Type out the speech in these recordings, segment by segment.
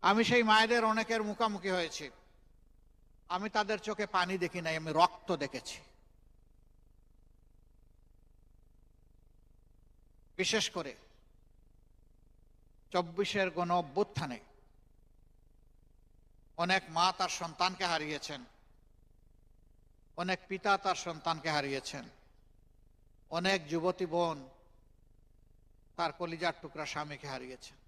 আমি সেই মায়েদের অনেকের মুখোমুখি হয়েছি। আমি তাদের চোখে পানি দেখি নাই, আমি রক্ত দেখেছি। বিশেষ করে 24-এর গণ অভ্যুত্থানে অনেক মা তার সন্তানকে হারিয়েছেন, অনেক পিতা তার সন্তানকে হারিয়েছেন, অনেক যুবতী বোন তার কলিজার টুকরা স্বামীকে হারিয়েছেন,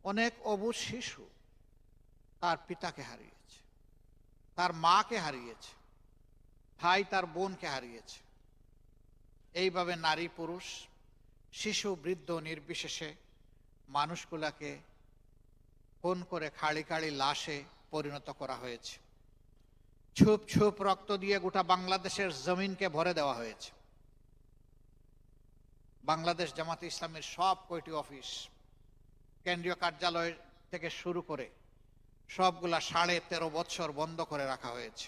অনেক অবুঝ শিশু তার পিতাকে হারিয়েছে, তার মাকে হারিয়েছে, ভাই তার বোনকে হারিয়েছে। এইভাবে নারী পুরুষ শিশু বৃদ্ধ নির্বিশেষে মানুষগুলাকে খুন করে খাড়ি খাড়ি লাশে পরিণত করা হয়েছে। ছুপ ছুপ রক্ত দিয়ে গোটা বাংলাদেশের জমিনকে ভরে দেওয়া হয়েছে। বাংলাদেশ জামাতে ইসলামের সব কয়টি অফিস, কেন্দ্রীয় কার্যালয় থেকে শুরু করে সবগুলা 13.5 বছর বন্ধ করে রাখা হয়েছে।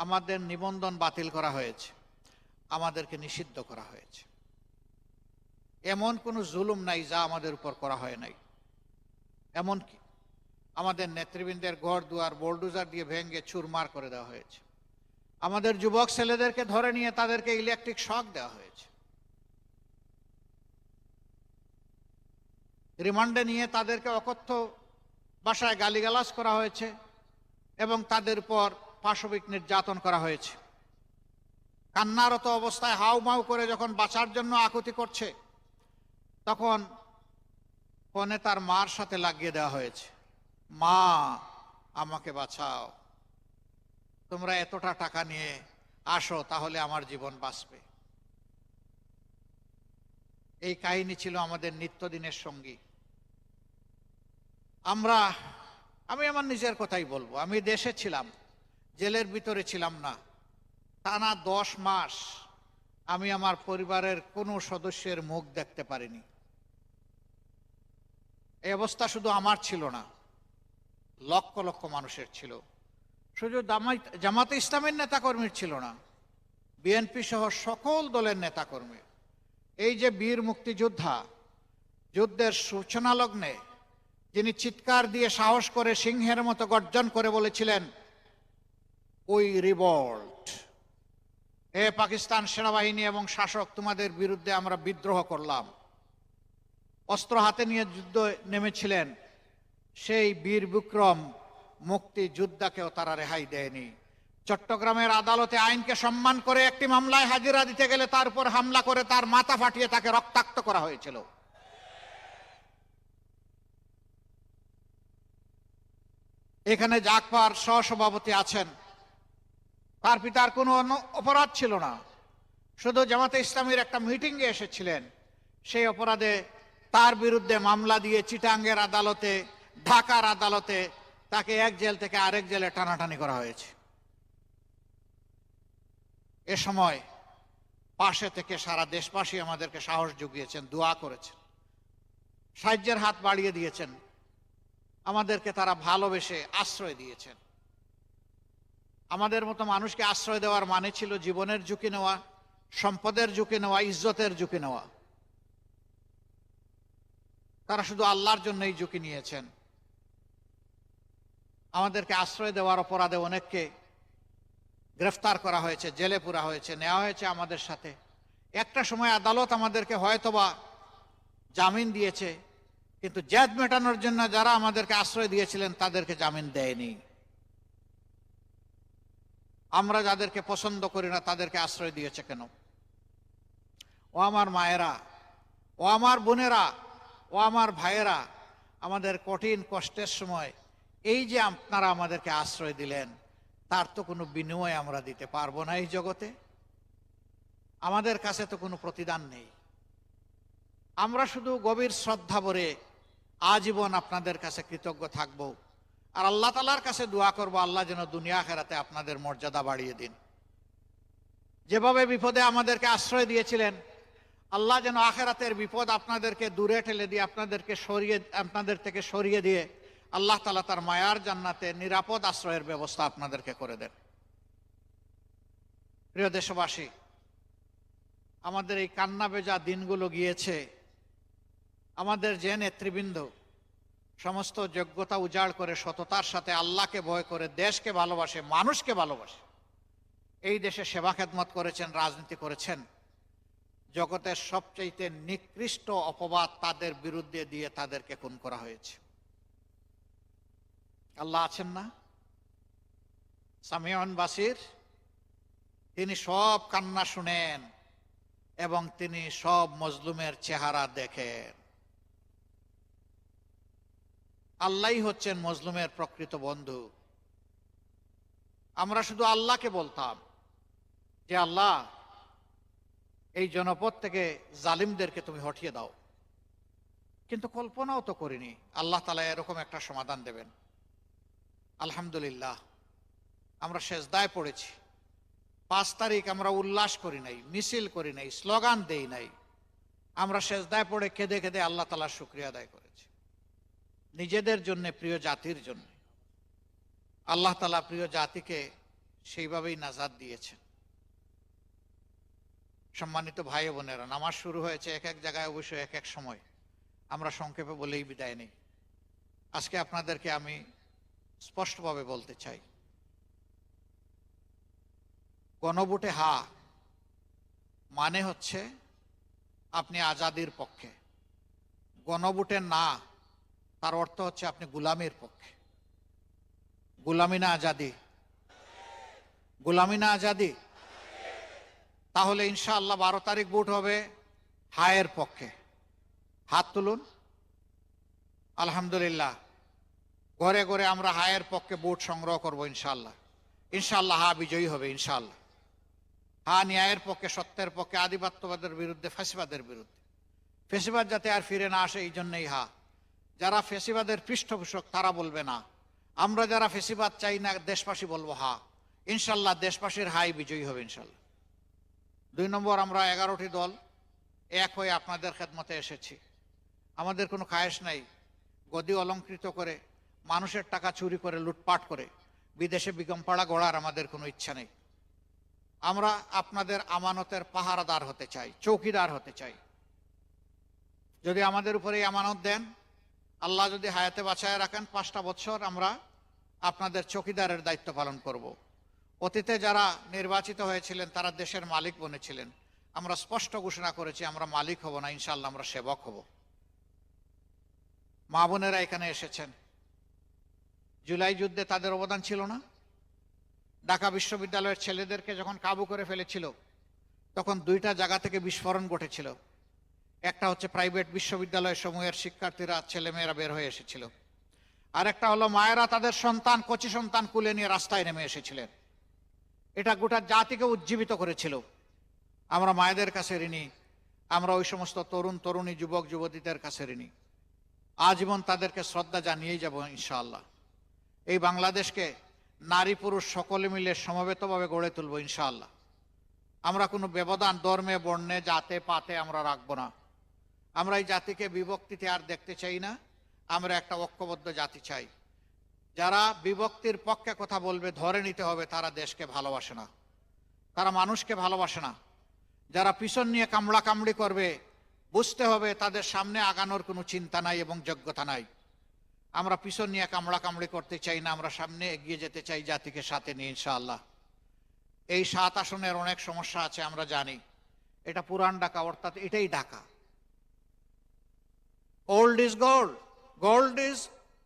আমাদের নিবন্ধন বাতিল করা হয়েছে, আমাদেরকে নিষিদ্ধ করা হয়েছে। এমন কোনো জুলুম নাই যা আমাদের উপর করা হয় নাই। এমনকি আমাদের নেতৃবৃন্দের ঘর দুয়ার বোলডোজার দিয়ে ভেঙে চুরমার করে দেওয়া হয়েছে। আমাদের যুবক ছেলেদেরকে ধরে নিয়ে তাদেরকে ইলেকট্রিক শক দেওয়া হয়েছে। রিমান্ডে নিয়ে তাদেরকে অকথ্য ভাষায় গালিগালাজ করা হয়েছে এবং তাদের উপর পাশবিক নির্যাতন করা হয়েছে। কান্নারত অবস্থায় হাউমাউ করে যখন বাঁচার জন্য আকুতি করছে, তখন ফোনে তার মার সাথে লাগিয়ে দেওয়া হয়েছে, মা আমাকে বাঁচাও, তোমরা এতটা টাকা নিয়ে আসো তাহলে আমার জীবন বাঁচবে। এই কাহিনী ছিল আমাদের নিত্যদিনের সঙ্গী। আমি আমার নিজের কথাই বলবো, আমি দেশে ছিলাম, জেলের ভিতরে ছিলাম না। টানা 10 মাস আমি আমার পরিবারের কোনো সদস্যের মুখ দেখতে পারিনি। এই অবস্থা শুধু আমার ছিল না, লক্ষ লক্ষ মানুষের ছিল। শুধু জামাতে ইসলামের নেতাকর্মীর ছিল না, বিএনপি সহ সকল দলের নেতাকর্মী। এই যে বীর মুক্তিযোদ্ধা, যুদ্ধের সূচনা লগ্নে যিনি চিৎকার দিয়ে সাহস করে সিংহের মতো গর্জন করে বলেছিলেন, উই রিভল্ট, হে পাকিস্তান সেনাবাহিনী এবং শাসক, তোমাদের বিরুদ্ধে আমরা বিদ্রোহ করলাম, অস্ত্র হাতে নিয়ে যুদ্ধ নেমেছিলেন, সেই বীর বিক্রম মুক্তিযোদ্ধাকেও তারা রেহাই দেয়নি। চট্টগ্রামের আদালতে আইনকে সম্মান করে একটি মামলায় হাজিরা দিতে গেলে তার উপর হামলা করে তার মাথা ফাটিয়ে তাকে রক্তাক্ত করা হয়েছিল। এখানে জাগপার সহসভাপতি আছেন, তার পিতার কোনো অপরাধ ছিল না, শুধু জামাতে ইসলামীর একটা মিটিংয়ে এসেছিলেন। সেই অপরাধে তার বিরুদ্ধে মামলা দিয়ে চিটাঙ্গের আদালতে, ঢাকার আদালতে তাকে এক জেল থেকে আরেক জেলে টানাটানি করা হয়েছে। এ সময় পাশে থেকে সারা দেশবাসী আমাদেরকে সাহস জুগিয়েছেন, দোয়া করেছেন, সাহায্যের হাত বাড়িয়ে দিয়েছেন, আমাদেরকে তারা ভালোবেসে আশ্রয় দিয়েছেন। আমাদের মতো মানুষকে আশ্রয় দেওয়ার মানে ছিল জীবনের ঝুঁকি নেওয়া, সম্পদের ঝুঁকি নেওয়া, ইজ্জতের ঝুঁকি নেওয়া। তারা শুধু আল্লাহর জন্যই ঝুঁকি নিয়েছেন। আমাদেরকে আশ্রয় দেওয়ার অপরাধে অনেককে গ্রেফতার করা হয়েছে, জেলে পুরা হয়েছে, নেওয়া হয়েছে আমাদের সাথে। একটা সময় আদালত আমাদেরকে হয়তোবা জামিন দিয়েছে, কিন্তু জেদ মেটানোর জন্য যারা আমাদেরকে আশ্রয় দিয়েছিলেন তাদেরকে জামিন দেয়নি। আমরা যাদেরকে পছন্দ করি না তাদেরকে আশ্রয় দিয়েছে কেন? ও আমার মায়েরা, ও আমার বোনেরা, ও আমার ভাইয়েরা, আমাদের কঠিন কষ্টের সময় এই যে আপনারা আমাদেরকে আশ্রয় দিলেন, তার তো কোনো বিনিময় আমরা দিতে পারবো না এই জগতে। আমাদের কাছে তো কোনো প্রতিদান নেই। আমরা শুধু গভীর শ্রদ্ধা ভরে আজীবন আপনাদের কাছে কৃতজ্ঞ থাকব, আর আল্লাহ তাআলার কাছে দোয়া করব, আল্লাহ যেন দুনিয়া আখিরাতে আপনাদের মর্যাদা বাড়িয়ে দিন। যেভাবে বিপদে আমাদেরকে আশ্রয় দিয়েছিলেন, আল্লাহ যেন আখিরাতের বিপদ আপনাদেরকে দূরে ঠেলে দিয়ে, আপনাদের থেকে সরিয়ে দিয়ে আল্লাহ তাআলা তার মায়ার জান্নাতে নিরাপদ আশ্রয়ের ব্যবস্থা আপনাদেরকে করে দেন। প্রিয় দেশবাসী, আমাদের এই কান্না ভেজা দিনগুলো গিয়েছে। আমাদের যে নেতৃবৃন্দ সমস্ত যোগ্যতা উজাড় করে সততার সাথে আল্লাহকে ভয় করে দেশকে ভালোবাসে, মানুষকে ভালোবাসে, এই দেশে সেবা খেদমত করেছেন, রাজনীতি করেছেন। জগতের সবচেয়ে নিকৃষ্ট অপবাদ তাদের বিরুদ্ধে দিয়ে তাদেরকে খুন করা হয়েছে। আল্লাহ আছেন না, সামিউন বাসির, তিনি সব কান্না শুনেন এবং তিনি সব মজলুমের চেহারা দেখেন। আল্লাহই হচ্ছেন মজলুমের প্রকৃত বন্ধু। আমরা শুধু আল্লাহকে বলতাম যে আল্লাহ, এই জনপদ থেকে জালিমদেরকে তুমি হটিয়ে দাও, কিন্তু কল্পনাও তো করিনি আল্লাহ তাআলা এরকম একটা সমাধান দেবেন। আলহামদুলিল্লাহ, আমরা সেজদায় পড়েছি। 5 তারিখ আমরা উল্লাস করি নাই, মিছিল করি নাই, স্লোগান দেই নাই। আমরা সেজদায় পড়ে কেঁদে কেঁদে আল্লাহ তাআলার শুকরিয়া আদায় করেছি, নিজেদের জন্য, প্রিয় জাতির জন্য। আল্লাহ তাআলা প্রিয় জাতিকে সেইভাবেই নাজাত দিয়েছেন। সম্মানিত ভাই বোনেরা, নামাজ শুরু হয়েছে এক এক জায়গায়, অবশ্যই এক এক সময়। আমরা সংক্ষেপে বলেই বিদায় নেই। আজকে আপনাদেরকে আমি স্পষ্টভাবে বলতে চাই, গণভোটে হা মানে হচ্ছে আপনি আজাদির পক্ষে, গণভোটে না তার অর্থ হচ্ছে আপনি গুলামির পক্ষে। গুলামি না আজাদি? গুলামি না আজাদি? তাহলে ইনশাআল্লাহ 12 তারিখ ভোট হবে হায়ের পক্ষে। হাত তুলুন। আলহামদুলিল্লাহ, ঘরে ঘরে আমরা হায়ের পক্ষে ভোট সংগ্রহ করব ইনশাআল্লাহ। ইনশাআল্লাহ হা বিজয়ী হবে ইনশাআল্লাহ। হা ন্যায়ের পক্ষে, সত্যের পক্ষে, আধিপত্যবাদের বিরুদ্ধে, ফ্যাসিবাদের বিরুদ্ধে। ফ্যাসিবাদ যাতে আর ফিরে না আসে, এই জন্যই হা। যারা ফ্যাসিবাদের পৃষ্ঠপোষক তারা বলবে না, আমরা যারা ফ্যাসিবাদ চাই না দেশবাসী বলবো হা। ইনশাআল্লাহ দেশবাসীর হাই বিজয়ী হবে ইনশাআল্লাহ। 2 নম্বর, আমরা 11টি দল এক হয়ে আপনাদের খেদমতে এসেছি। আমাদের কোনো খায়েশ নাই গদি অলঙ্কৃত করে, মানুষের টাকা চুরি করে, লুটপাট করে বিদেশে বিগমপাড়া গড়ার আমাদের কোনো ইচ্ছা নেই। আমরা আপনাদের আমানতের পাহারাদার হতে চাই, চৌকিদার হতে চাই। যদি আমাদের উপরে এই আমানত দেন, আল্লাহ যদি হায়াতে বাঁচায় রাখেন, 5টা বছর আমরা আপনাদের চৌকিদারের দায়িত্ব পালন করব। অতীতে যারা নির্বাচিত হয়েছিলেন তারা দেশের মালিক বনেছিলেন। আমরা স্পষ্ট ঘোষণা করেছি আমরা মালিক হব না, ইনশাআল্লাহ আমরা সেবক হব। মা বোনেরা এখানে এসেছেন, জুলাই যুদ্ধে তাদের অবদান ছিল না? ঢাকা বিশ্ববিদ্যালয়ের ছেলেদেরকে যখন কাবু করে ফেলেছিল, তখন 2টা জায়গা থেকে বিস্ফোরণ ঘটেছিল। একটা হচ্ছে প্রাইভেট বিশ্ববিদ্যালয় সমূহের শিক্ষার্থীরা, ছেলেমেয়েরা বের হয়ে এসেছিল। আর একটা হলো মায়েরা তাদের সন্তান, কচি সন্তান কুলে নিয়ে রাস্তায় নেমে এসেছিলেন। এটা গোটা জাতিকে উজ্জীবিত করেছিল। আমরা মায়েদের কাছে ঋণী, আমরা ওই সমস্ত তরুণ তরুণী, যুবক যুবতীদের কাছে ঋণী। আজীবন তাদেরকে শ্রদ্ধা জানিয়েই যাব ইনশাআল্লাহ। এই বাংলাদেশকে নারী পুরুষ সকলে মিলে সমবেতভাবে গড়ে তুলব ইনশাআল্লাহ। আমরা কোনো ব্যবধান ধর্মে, বর্ণে, জাতে পাতে আমরা রাখবো না। আমরা এই জাতিকে বিভক্তিতে আর দেখতে চাই না। আমরা একটা ঐক্যবদ্ধ জাতি চাই। যারা বিভক্তির পক্ষে কথা বলবে ধরে নিতে হবে তারা দেশকে ভালোবাসে না, তারা মানুষকে ভালোবাসে না। যারা পিছন নিয়ে কামড়া কামড়ি করবে বুঝতে হবে তাদের সামনে আগানোর কোনো চিন্তা নাই এবং যোগ্যতা নাই। আমরা পিছন নিয়ে কামড়া কামড়ি করতে চাই না, আমরা সামনে এগিয়ে যেতে চাই জাতিকে সাথে নিয়ে ইনশাআল্লাহ। এই 7 আসনের অনেক সমস্যা আছে আমরা জানি। এটা পুরান ঢাকা, অর্থাৎ এটাই Dhaka. Old is gold, gold is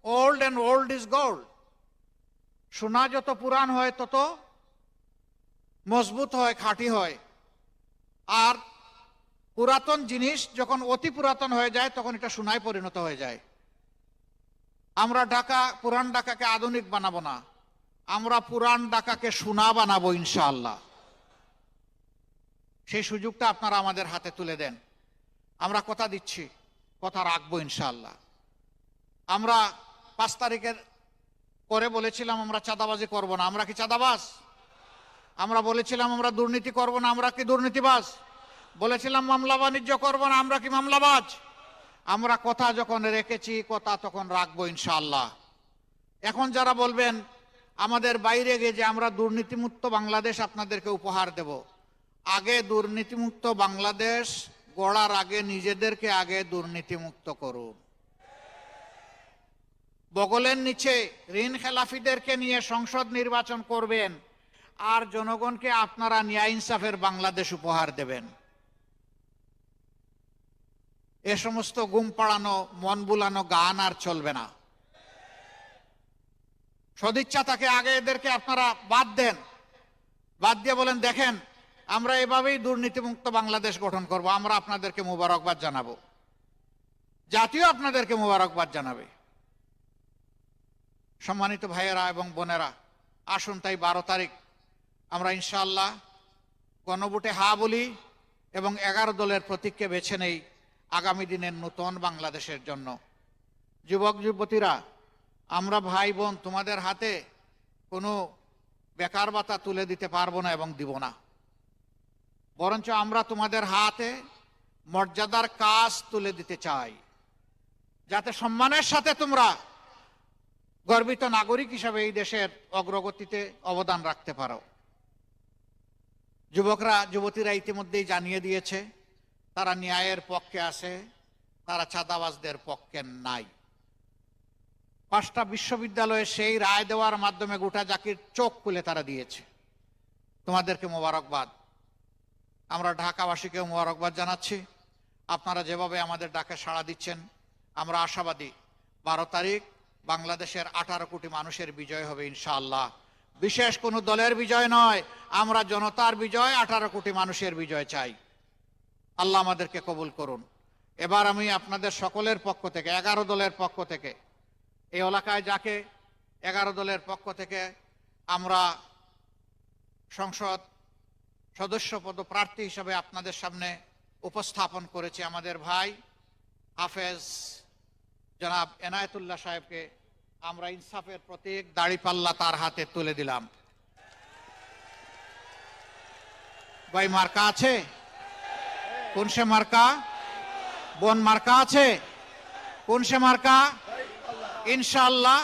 old and old is gold. সোনা যত পুরান হয় তত মজবুত হয়, খাঁটি হয়। আর পুরাতন জিনিস যখন অতি পুরাতন হয়ে যায় তখন এটা সোনায় পরিণত হয়ে যায়। আমরা পুরান ঢাকাকে আধুনিক বানাবো না, আমরা পুরান ঢাকাকে সোনা বানাবো ইনশাআল্লাহ। সেই সুযোগটা আপনারা আমাদের হাতে তুলে দেন। আমরা কথা দিচ্ছি, কথা রাখবো ইনশাআল্লাহ। আমরা 5 তারিখের পরে বলেছিলাম আমরা চাঁদাবাজি করব না। আমরা কি চাঁদাবাজ? আমরা বলেছিলাম আমরা দুর্নীতি করব না। আমরা কি দুর্নীতিবাজ? বলেছিলাম মামলা বাণিজ্য করব না। আমরা কি মামলাবাজ? আমরা কথা যখন রেখেছি কথা তখন রাখবো ইনশাআল্লাহ। এখন যারা বলবেন আমাদের বাইরে গিয়ে যে আমরা দুর্নীতিমুক্ত বাংলাদেশ আপনাদেরকে উপহার দেব, আগে দুর্নীতিমুক্ত বাংলাদেশ গড়ার আগে নিজেদেরকে আগে দুর্নীতিমুক্ত করুন। বগলের নিচে ঋণ খেলাফিদেরকে নিয়ে সংসদ নির্বাচন করবেন, আর জনগণকে আপনারা ন্যায় ইনসাফের বাংলাদেশ উপহার দেবেন। এ সমস্ত গুম পাড়ানো, মন বুলানো গান আর চলবে না। সদিচ্ছা থাকে আগে এদেরকে আপনারা বাদ দেন, বাদ দিয়ে বলেন দেখেন আমরা এভাবেই দুর্নীতিমুক্ত বাংলাদেশ গঠন করব, আমরা আপনাদেরকে মোবারকবাদ জানাবো, জাতীয় আপনাদেরকে মোবারকবাদ জানাবে। সম্মানিত ভাইয়েরা এবং বোনেরা, আসুন তাই 12 তারিখ আমরা ইনশাআল্লাহ গণভোটে হা বলি এবং 11 দলের প্রতীককে বেছে নেই আগামী দিনের নতুন বাংলাদেশের জন্য। যুবক যুবতীরা, আমরা ভাই বোন তোমাদের হাতে কোনো বেকার ভাতা তুলে দিতে পারবো না এবং দিব না, বরঞ্চ আমরা তোমাদের হাতে মর্যাদার কাজ তুলে দিতে চাই, যাতে সম্মানের সাথে তোমরা গর্বিত নাগরিক হিসাবে এই দেশের অগ্রগতিতে অবদান রাখতে পারো। যুবকরা যুবতীরা ইতিমধ্যেই জানিয়ে দিয়েছে তারা ন্যায়ের পক্ষে আছে, তারা চাঁদাবাজদের পক্ষে নাই। 5টা বিশ্ববিদ্যালয়ে সেই রায় দেওয়ার মাধ্যমে গোটা জাতির চোখ খুলে তারা দিয়েছে। তোমাদেরকে মোবারকবাদ। আমরা ঢাকাবাসীকেও মোবারকবাদ জানাচ্ছি। আপনারা যেভাবে আমাদের ডাকে সাড়া দিচ্ছেন, আমরা আশাবাদী 12 তারিখ বাংলাদেশের 18 কোটি মানুষের বিজয় হবে ইনশাআল্লাহ। বিশেষ কোনো দলের বিজয় নয়, আমরা জনতার বিজয়, 18 কোটি মানুষের বিজয় চাই। আল্লাহ আমাদেরকে কবুল করুন। এবার আমি আপনাদের সকলের পক্ষ থেকে, 11 দলের পক্ষ থেকে, এই এলাকায় যাকে 11 দলের পক্ষ থেকে আমরা সংসদ সদস্য পদপ্রার্থী হিসাবে আপনাদের সামনে উপস্থাপন করেছি, আমাদের ভাই হাফেজ জনাব এনায়েতুল্লাহ সাহেবকে আমরা ইনসাফের প্রতীক দাড়িপাল্লা তার হাতে তুলে দিলাম। ভাই মার্কা আছে? কোন সে মার্কা? বোন মার্কা আছে? কোন সে মার্কা? ইনশাআল্লাহ,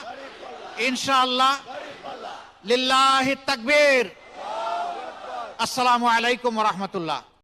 ইনশাআল্লাহ। লিল্লাহি তাকবীর। আসসালামু আলাইকুম ওয়া রাহমাতুল্লাহ।